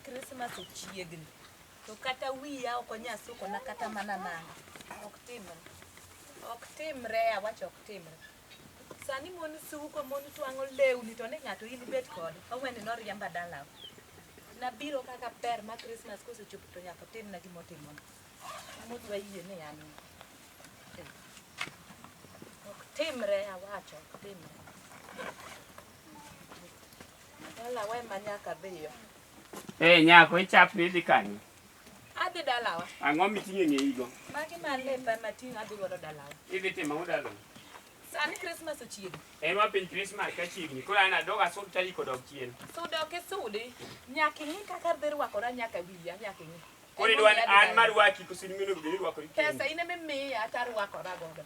Chrismass chiegni to kata wiya ok onyaso kona kata mana nanga ok timre awacho ok timre sani mon suko mon twango lewni to ne ngato in bet kod awene no riamba dala na biro kaka per ma Chrismass kosechopo to nyaka tim na gimo timo modwa yie ne yani ok timre awacho ok timre wala we manyaka biyo nyako ichap ni dhi kanyo. Adhi dalawa. Ang'o miting'e ng'eigo? Magi malepa mating' adhi godo dalawa. Idhi timo ang'o dalawa? Sani Chrismass ochiegni. En wapiny Chrismass ka chiegni. Koro an adog asud tarik odok chien. Sudo ok isudi. Nyaka ing'i kaka adhi rwakora nyaka wiya nyaka ing'i. Koro idwa ni an marwaki koso nimeno bende irwakori kendo. Pesa in ema miya tarwakora godo.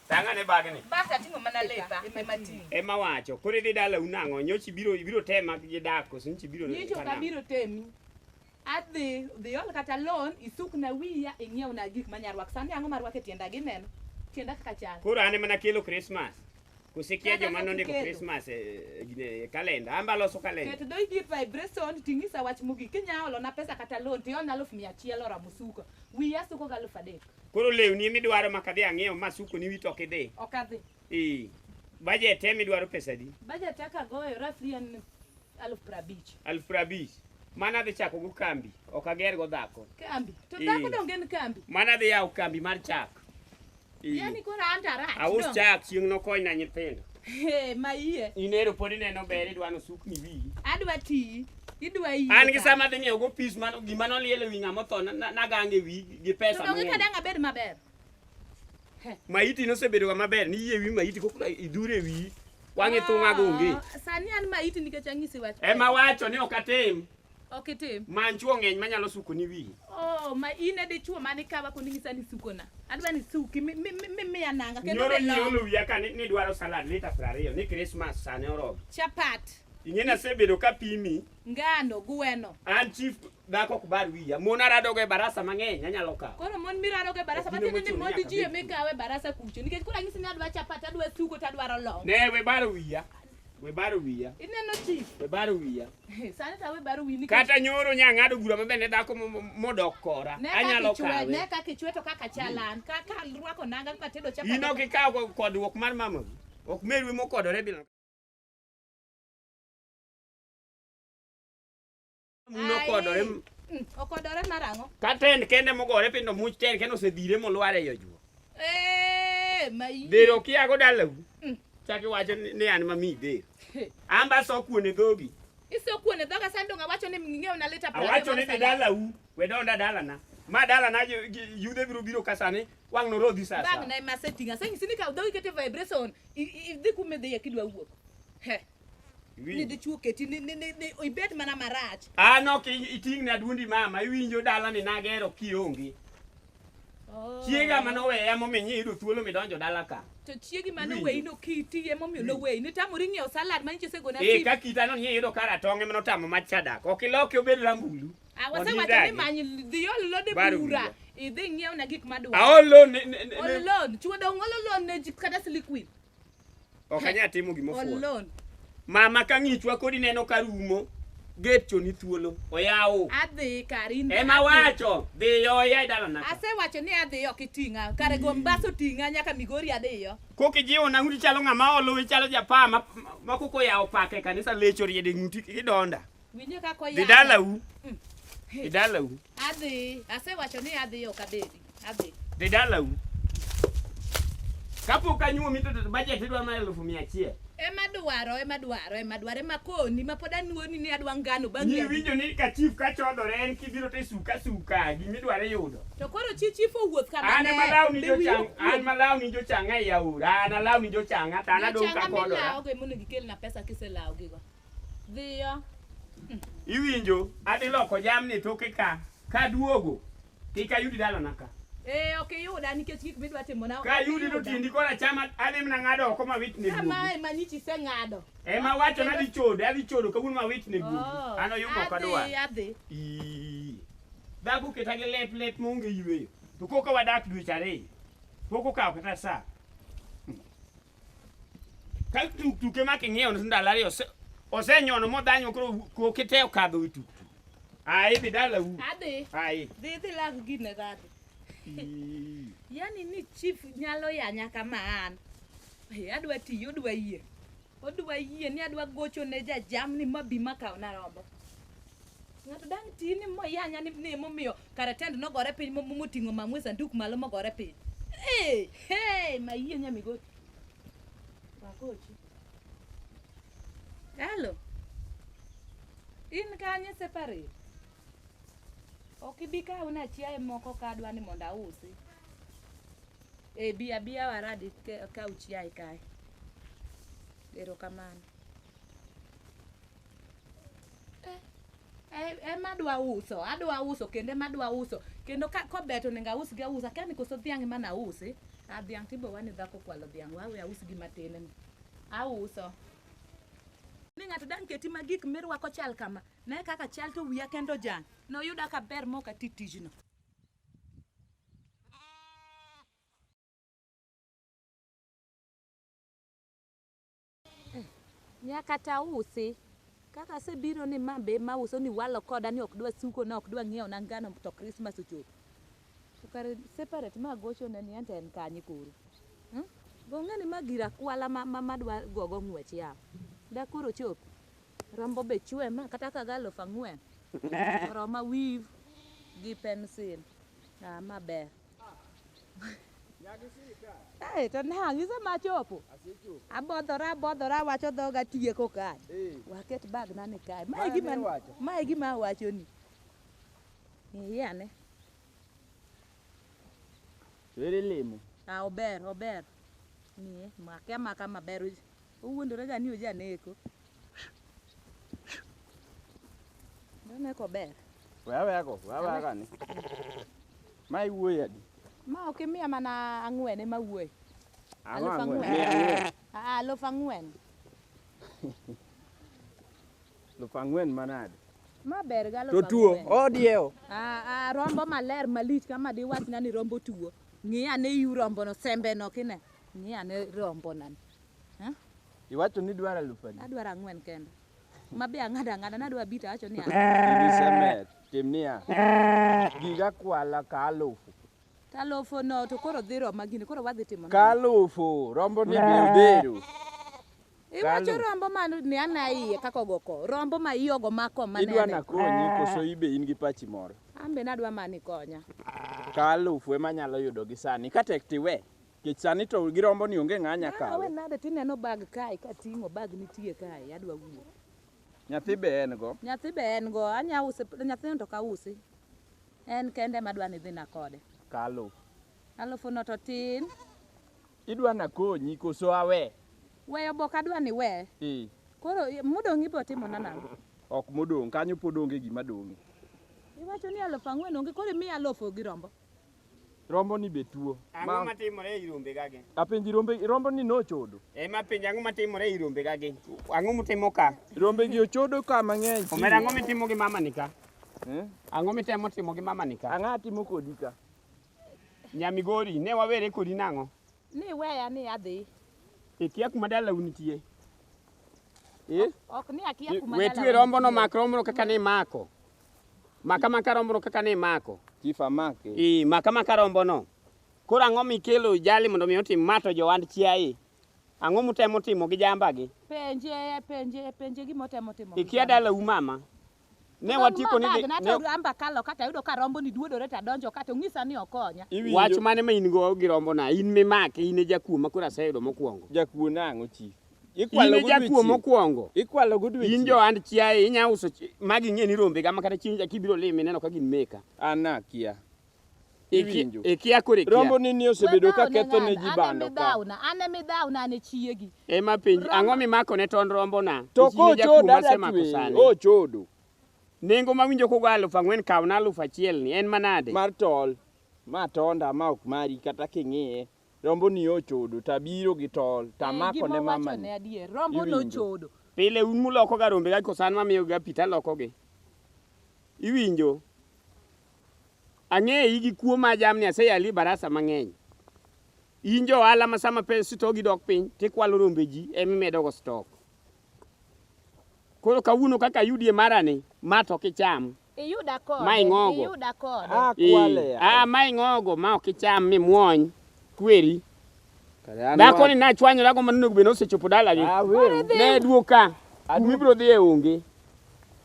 Tang'ane bagni. Baka ting'o mana lepa ema ting'. Ema wacho. Koro idhi dalau nang'o? Nyochi ibiro tema gi dak koso nchi biro nyochi ok abiro temi. Adhi ol kata loan isukna wiya ing'iewna gik manyarwak. Sani ang'o marwake tienda gi neno. Tienda kaka chal. Koro an ema nakelo Chrismass. Kusikia joma nondiko Chrismass kalenda. Amba loso kalenda. Keto do idhi vibration ting'isa wach mogik kinyalo na pesa kata loan tiona 100,100 oramo suko. Wiya suko ga 3,000. Koro lewni midwaro makadhi ang'iew masuko ni wito kidhi. Ok adhi. Budget midwaro pesa di? Budget aka goyo roughly en 50,000. 50,000. Mana dhi chako go kambi. Ok ager go dhako. Kambi. To dhako dongen kambi. Mana dhi yaw kambi mar chak. Yani koro anta rach. Aus chak chieng' nokony na nyithindo. Ma iye. Inero pod ineno ber idwano sukni wi. Adwa ti. Idwa iye. An gi sama dhi ng'iew go pis mano gima noliel ewi ng'ama otho nagange wi gi pesa mang'eny. To donge kadang' abed maber. Maiti nosebedo maber ni yie wi maiti kok idhure wi. Wang'e thung'a gonge. Sani an maiti nikech ang'isi wach. Ema wacho ni ok atim. Ok itim. Man chuo ng'eny manyalo suko ni wi. Ma ine dichuo mane kawa koni ng'isa ni sukona. Adwa ni suki miya nanga kendo nyoro nyolo wiya ka ni dwaro salad lita 20 ni Chrismass sane oromo. Chapat. Ing'ena sebedo ka pimi. Ngano gweno. An chief dhako kubar wiya. Mon arado go e barasa mang'eny anyalo kawo. Koro mon mirado go e barasa matiende ni modi ji emikawe barasa kucho nikech koro ang'isi ni adwa chapat adwa suko tadwaro long. Ne we baro wiya. We baro wiya. Ineno chief. We baro wiya. Sane ta we baro wiya nikech kata nyoro nyang'ado gura mabende dhako modok kora. Anyalo kawe. Ne kaka ichweto kaka chalan. Kaka rwako nanga kaka tedo chapat. Ino kikawo kodruok mar mama. Ok merwe mokodore bilo. Muno kodore. Okodore marang'o? Katen kende mogore pindo much ten kendo osedhire molware yo juo. Mai. Dero kiago dalau. Chaki wacho ni an mami der. Amba so kuone dhogi. Iso kuone dhoga sando ngawacho ni ng'iew na lita 20. Awacho ni dalau. We donda dalana. Ma dalana yude biro kasane wang no rodhi sasa. Bang na ma setting. Asa ng'isi ni ka dhogi kete vibration. Idhi kume dhe yakidwa wuok. Ni dichuo keti ni ibet mana marach. No iting na dundi mama iwinjo dala ni nagero kionge. Chiega manoweya momenye yudo thuolo midonjo dala ka. To chiegi manoweyi no kiti emomiyo noweyi ni tamori ng'iew salad manyicho segona ka kita no yudo karatong'e manotamo machadak. Ok iloke obed rambulu. Wasewacho ni manyi dhi ol lode bura. Idhi ng'iew na gik madwa. Aolo Olon. Chuo dong olon ne kata sliquid. Ok anya timo gimofuo. Olon. Mama ka ng'ichwa kodi neno karumo. Get choni thuolo oyawo. Adhi karin. Ema wacho dhi yo ya dala na. Ase wacho ni adhi yo kitinga. Kare gombaso tinga nyaka Migori adhi yo. Koki jiwo na ngudi chalo ng'ama olo chalo japa ma koko yawo pake kanisa lecho riede ng'uti kidonda. Winjo kako ya. Dhi dala u. Dhi dala u. Adhi. Ase wacho ni adhi yo kabedi. Adhi. Dhi dala u. Kapo kanyuo mito budget idwa ma 100,000. ema dwaro makoni mapod anuoni ni adwa ngano bang' ni winjo ni ka chief ka chodore en kibiro te suka gimi dware yudo to koro chief owuoth kama an malaw ni jochanga e aora an alaw ni jochanga to an adong ka kodora okay mondo gikelna pesa kiselaw gigo dhiyo iwinjo adhi loko jamni toke ka duogo kik ayudi dalana ka ok yuda nikech gik midwa timo na ka yudi to tindi kora chama adhi mana ng'ado oko mawit ne guogi kama ema nyichi se ng'ado ema wacho na adhi chodo kawuono mawit ne guogi an oyumo kadwa adhi dhagu keta gi lep monge yweyo to koka wadak dweche ariyo pok okawo kata sa ka tuke ma king'iewo ndalo ariyo osenyono modhanyo koro koke te okadho e tuk idhi dalau adhi dhi lag gine dhadhi yani ni chief nyalo yanya kama an adwa tiyo odwa yie ni adwa gocho ne jajamni mabi makaw na rombo ng'ato dang' tini moyanya ni momiyo karatend nogore piny moting'o mamwe sanduk malo mogore piny mayie nyamigochi wagochi halo in kanye separate ok ibi kaw na chiaye moko ka adwa ni mondo ausi biya waradi kaw chiaye kae erokamano ema adwa uso kendo kobeto nenga us gi ausa kani koso dhiang' mana usi dhiang' tibo wani dhako kwalo dhiang' wawe aus gi matin auso ni ng'ato dang' keti magik mirwako chal kama ne kaka chal to wiya kendo jang' noyuda ka ber moka titijno nyaka ta usi kaka sebiro ni mambe mauso ni walo koda ni ok dwa suko na ok dwa ng'iewo na ngano to Christmas ochopo to kare separate ma gocho ne ni en kanyi koro gong'eni magira kwala madwa gogo ng'wech yaw da koro chopo rombo be chwe ma kata ka 4,000 roma weave gi pencil maber to nang' isema chopo abodhora wacho dhoga tieko kae waket bag nani kae mae gima awacho ni iyane ere lemo ober nie make amaka maber owuondore ga ni ojaneko doneko ber wewe gani mai wuoyi adi ma ok imiya mana 4 ema wuoyi 4,000 4,000 4,000 manade maber ga to tuo odiewo rombo maler malich kama diwachna ni rombo tuo ng'iyane yu rombono sembeno kine ng'iyane rombo nani iwacho ni dwaro 4,000 adwaro 4 kende mabe ang'ada nadwa bita acho ni semet timnia giga kwala ka 1,000 1,000 no to koro dhi roma gini koro wadhi timo ka 1,000 rombo ni biro iwacho rombo ma ni anaiye kako goko rombo ma iyogo mako manene idwa na konyi koso ibe in gi pachi moro ambe nadwa mani konya ka 1,000 ema nyalo yudo gi sani ka tek tiwe kech sani to gi rombo ni onge ng'anya kawe we nade tineno bag kae kating'o bag nitie kae adwa wuo nyathi be en go anya use nyathi to ka usi en kende madwa ni dhi na kode ka 1,000 no to tin idwa na konyi koso awe weyo bok adwa ni we koro modong' ibo timo nang'o ok modong' kanyo pod onge gima dong'e iwacho ni 4,000 onge koro miya 1,000 gi rombo ni be tuo ang'o matimore e rombe gage apenji rombo ni nochodo ema penja ang'o matimore e rombe gage ang'o mutimo ka rombe gi ochodo ka mang'eny omera ang'o mitimo gi mama ni ka ang'o mitemo timo gi mama ni ka ang'a timo kodi ka nyamigori ne wawere kodi nang'o ni weya ni adhi ikia kuma dalau nitie ok ni akia kuma wetwe rombo no mak rombo kaka ni mako maka rombo kaka ni mako chifa make maka rombo no koro ang'o mikelo jali mondo mi otim mato jowand chiaye ang'o mutemo timo gi jamba gi penje gimotemo timo ikia dalau mama ne watieko ni ne amba kalo kata yudo ka rombo ni duodore ta donjo kata ng'isa ni okonya wach mane ma in go gi rombo na in me make in e jakuo makoro aseyudo mokwongo jakuo nang'o chief Ikwalo in jakuo mokwongo. Ikwalo good In jo and chiaye inya uso magi ng'e ni rombe ga makata chieng' kibiro lime neno ka gin meka. Ana kia. Ikia kore kia. Rombo ni osebedo ka ketho ne ji bando ka. Ane midhauna ne chiegi. Ema penj ang'o mimako ne ton rombo na. To ko chodo o chodo. Nengo mawinjo kogo 4,000 kaw na 1,000 ni en manade. Mar tol. Ma tonda ma ok mari kata king'iye. Rombo ni ochodo tabiro gi tol tamako ne mama ne adier rombo no chodo pile un muloko ga rombe ga kosan mamiyo ga pita loko gi iwinjo ang'e igi kuo ma jamni aseyali barasa mang'eny injo ala masama pes to gi dok piny tikwalo rombe ji emimedo go stock koro kawuno kaka yudie marani ma to kicham iyuda kode kwale ma ing'ogo ma ok icham mimuony kweri Dako ni na chwanyo lago maneno beno sechopo dala gi. Ne duoka. Mibro dhi e onge.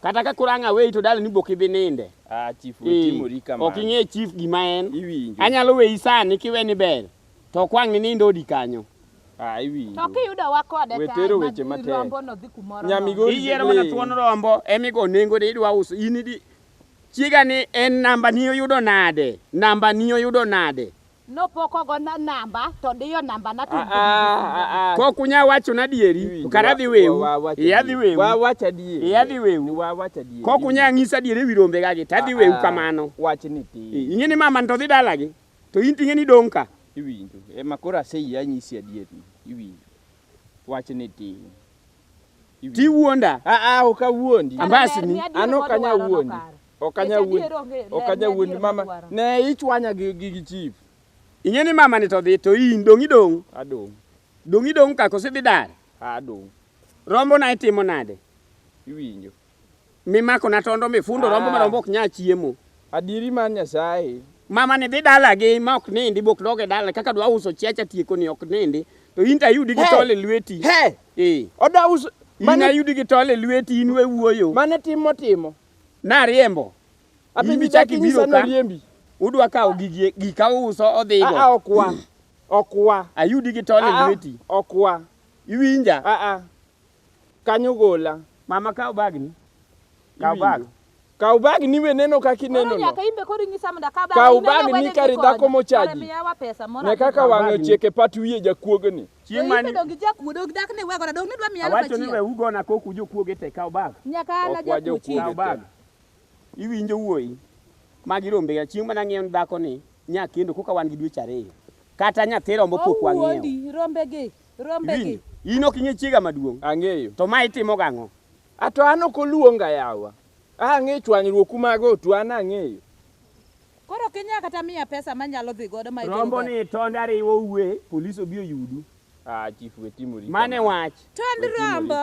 Kata ka kuranga we to dala ni boki dhi ninde. Chief wetimori kama. Ok ing'e chief gima en. Iwinjo. Anyalo we isani kiwe ni ber. To kwang ni nindo odi kanyo. Iwinjo. To kiyudo wa kode wetero weche mate. Rombo no dhi kumoro. Nyamigori iyiero mana thuon rombo emigo nengo de idwa uso. In di chiega ni en namba ni oyudo nade. Namba ni oyudo nade. No poko go na namba to diyo namba na tu. Ko kunya wacho na dieri kara dhi wewu. Ya dhi wewu. Wa wacha dieri. Ya dhi wewu. Wa wacha dieri. Ko kunya ng'isa dieri wi rombe ga gi ta dhi wewu kamano. Wach ni ti. Ing'e ni mama to dhi dala gi. To in ting'e ni dong ka. Iwinjo. Makora sei ya nyisi adieri. Iwinjo. Wach ni ti. Ti wuonda. Ok awuondi. Ambasi ni. Ano kanya wuondi. Okanya wuondi. Okanya wuondi mama. Ne ichwanya gi chief. Ing'e ni mama ni to dhi to in dong idong. Adong. Dong idong ka kosi dhi dar. Adong. Rombo na itimo nade. Iwinjo. Mimako na tondo mifundo rombo ma rombo ok nya chiemo. Adiri man Nyasaye. Mama ni dhi dala gi ma ok nindi bok doge dala kaka dwa uso chiacha tieko ni ok nindi. To in ta yudi gi tole lweti. Oda uso. Mana yudi gi tole lweti in we wuoyo. Mane timo. Na riembo. Api chaki biro ka. Riembi. Udwa kawo gika uso odhigo. Okwa. Ayudi gi tole lweti. Okwa. Iwinja? Kanyo gola. Mama kawo bag ni. Kawo bag. Kawo bag ni we neno kaki neno no. Nyaka imbe kori ngisa munda ka bag. Kawo bag ni kari dhako mochaji. Ne kaka wang'o chieke pat wiye jakuogni. Chieng' mani. Dongi jakuo dong dak ne wego dong ni dwa miya awacho ni we ugo na koku jokuoge te kawo bag. Nyaka ala jakuo chi. Kawo bag. Iwinjo wuoyi. Magi rombe ga chieng' mana ng'iew dhako ni nya kendo koka wan gi dweche 2 kata nyathi rombo pok wang'iew rombe gi in ok ing'e chiega maduong' ang'eyo to ma itimo gang'o ato an ok oluonga yawa ang'e chwanyruok mago to an ang'eyo koro kinya kata miya pesa manyalo dhi godo ma rombo ni tonde ariwo uwe polis obiro yudu chief wetimori mane wach tond rombo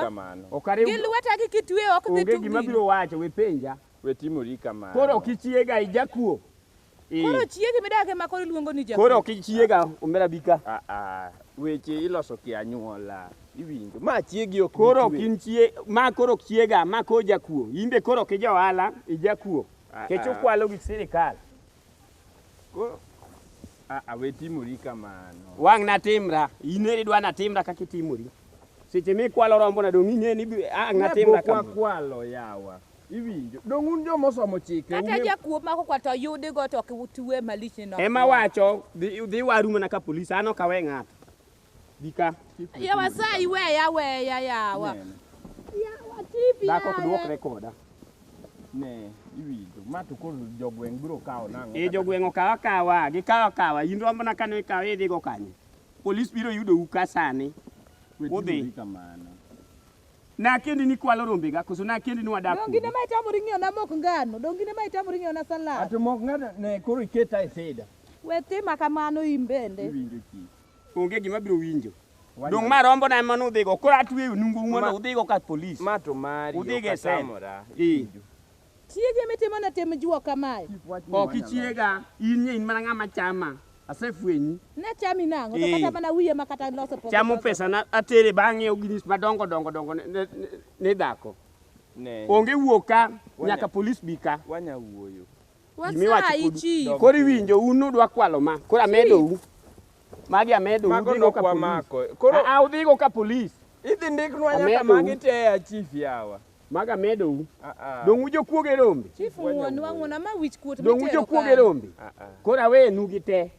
gi lweta gi kitwe ok dhi tugni onge gima biro wacho we penja wetimori kamano koro kichiega ijakuo koro chiegi midake ma koro luongo ni jakuo koro kichiega omera bika weche iloso ki anyuola iwinjo ma chiegi ok koro kin chie ma koro chiega ma ko jakuo imbe koro ki johala ijakuo kecho kwalo gi sirikal koro wetimori kamano wang' na timra ineri dwa na timra kaka itimori seche mikwalo rombo na dong' ing'e ni na timra kama kwalo yawa iwinjo dong' un jomosomo chike kata jakuo mako kwa to yudi go to kiwutwe malich ni no ema wacho dhi waru mana ka polis ano kawe ng'ato bika yawa sai weya yawa tipi dako kudwok rekoda ne iwinjo ma to koro jogweng' biro kawo nang'o jogweng' okawa gikawa in rombo na kane ikaw idhi go kanye polis biro yudo u ka sani udhi kamano na kendi ni kwalo rombe ga koso na kendi ni wadako dongine ma itamuri ng'io na mok ngano dongine ma itamuri ng'io na salad ato mok ng'ano ne koro iketa e seda wetima kamano imbende iwinjo chi onge gima biro winjo dong' ma rombo na mano udhi go koro atweyo nungo mondo udhi go ka polis ma to mari udhi ge samora chiege mitimo na tem juo kamae ok ichiega in mana ng'ama chama asefwenyi ne chami nang'o to kata mana wiye ma kata loso poko chamo pesa na atere bang'e ginis madongo ne dhako onge wuoka nyaka polis bika wanya wuoyo wasa ichi koro iwinjo un udwa kwalo ma koro amedo u magi amedo udhigo ka polis koro udhigo ka polis Idhi ndiknwa nyaka magi te chief yawa. Maga medou. Dong ujo kuoge rombe. Chief ng'wona ma wich kuot Dong ujo kuoge rombe. Kora we nugi te.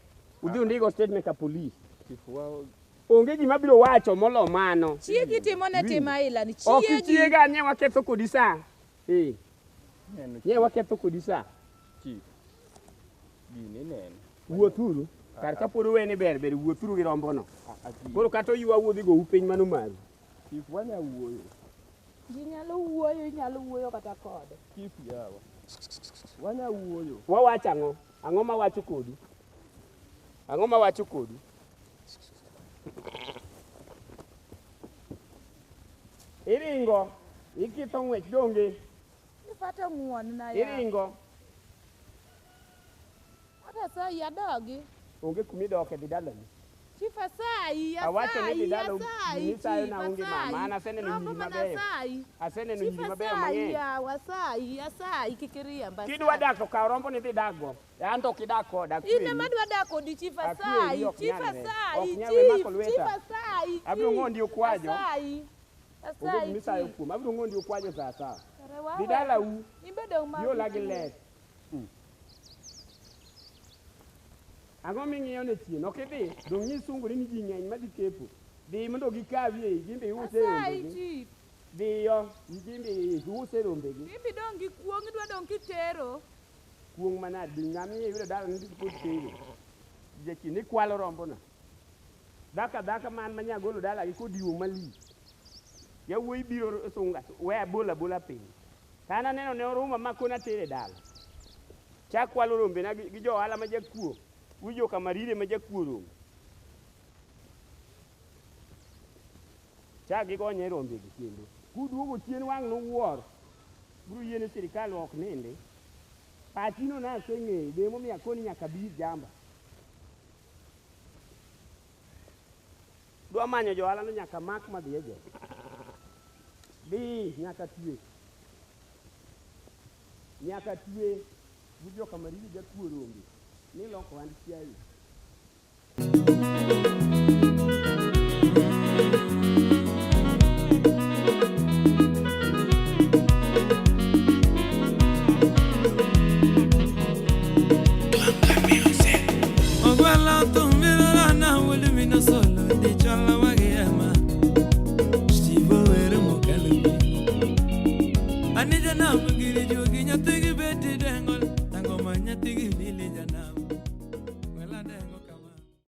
Udhi undigo statement ka police. Chief wa onge gima biro wacho molo mano. Chiegi timone tima ila ni chiegi. Ok chiega nye waketho kodi sa. Nye waketho kodi sa. Chief. Gini neno. Wuothuru. Kar kapod wene ber wuothuru gi rombono. Koro kata oyua wuodhi go upiny mano maru. Chief wanya wuoyo. Ji nyalo wuoyo kata kode. Chief yawa. Wanya wuoyo. Wawacho ang'o? Ang'o ma wacho kodu? Ang'o ma wacho kodu? Iringo, ikitho ng'wech donge. Ifata ng'won na ya. Iringo. Ata sa ya dogi. Onge kumidoke di dalani. Chifa sai, ya Awacho ni di sai, ya dalo sai. misayo na unge mama. Ana sene no nyiri mabeyo. Asene no nyiri mabeyo mang'eny. Ya wasai, ya sai kikiria mbasa. Kidwa dak to kaw rombo ni dhi dakgo. Anto kidak koda kweli. Ine madwa dako di chifa sai, chifa sai, chifa sai. Abiro ng'ondi okwajo. Sai. Onge misayo kuom. Abiro ng'ondi okwajo sasa. Di dala u. Imbedo ma. Yo lagi les. Ang'o ming'iyo ne chien? Ok idhi. Dong nyisungori ni ji ng'eny madhi kepo. Dhi mondo gikawie jimbe iuse rombegi. Dhiyo jimbe iuse rombegi. Jimbe dong gi kuong dwa dong kitero. Kuong manade dhi ng'ami yudo dala ni pod tero. Jachien ni kwalo rombono. Dhaka man manyagolo dala gi kodiwo mali. Yawuoyi biro sunga we bola piny. Kana neno ne oruma makona tere dala. Chak kwalo rombe na gi jo ohala ma jakuo. Ujo kamarire ma jakuo rombe. Chak gigonye rombe gi kendo. Kuduogo chien wang' nowuoro. Biro yiene sirikal ok ninde. Pachino na seng'eyo. Demo mi akoni nyaka bir jamba. Dwa manyo jo ohala no nyaka mak madhi ejo. Bi nyaka twe. Nyaka twe. Ujo kamarire jakuo rombe. Ni loko wand chiayi.